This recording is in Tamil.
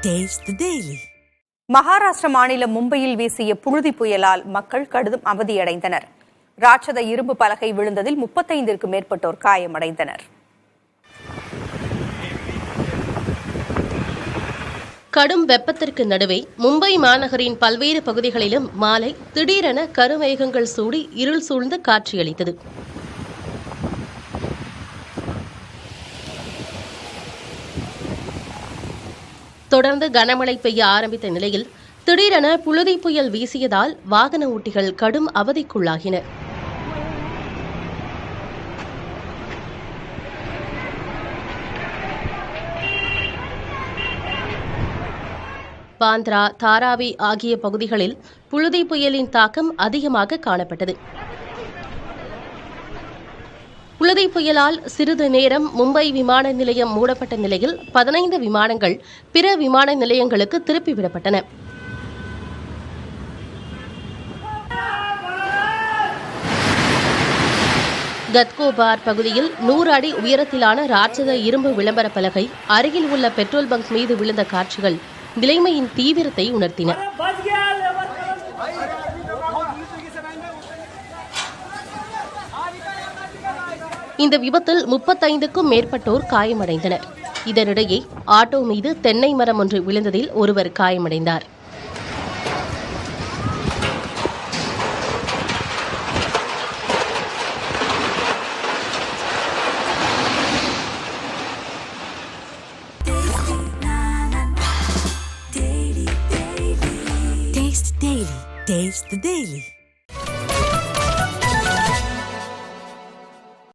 Taste the Daily. மகாராஷ்டிர மாநிலம் மும்பையில் வீசிய புழுதி புயலால் மக்கள் கடும் அவதியடைந்தனர். ராட்சத இரும்பு பலகை விழுந்ததில் 35க்கும் மேற்பட்டோர் காயமடைந்தனர். கடும் வெப்பத்திற்கு நடுவே மும்பை மாநகரின் பல்வேறு பகுதிகளிலும் மாலை திடீரென கருமேகங்கள் சூடி இருள் சூழ்ந்து காட்சியளித்தது. தொடர்ந்து கனமழை பெய்ய ஆரம்பித்த நிலையில் திடீரென புழுதி புயல் வீசியதால் வாகன ஓட்டிகள் கடும் அவதிக்குள்ளாகினர். பாந்த்ரா, தாராவி ஆகிய பகுதிகளில் புழுதி புயலின் தாக்கம் அதிகமாக காணப்பட்டது. புழுதி புயலால் சிறிது நேரம் மும்பை விமான நிலையம் மூடப்பட்ட நிலையில் 15 விமானங்கள் பிற விமான நிலையங்களுக்கு திருப்பிவிடப்பட்டன. கத்கோபார் பகுதியில் 100 அடி உயரத்திலான ராட்சத இரும்பு விளம்பர பலகை அருகில் உள்ள பெட்ரோல் பங்க் மீது விழுந்த காட்சிகள் நிலைமையின் தீவிரத்தை உணர்த்தின. இந்த விபத்தில் 35க்கும் மேற்பட்டோர் காயமடைந்தனர். இதனிடையே ஆட்டோ மீது தென்னை மரம் ஒன்று விழுந்ததில் ஒருவர் காயமடைந்தார். Taste the Daily.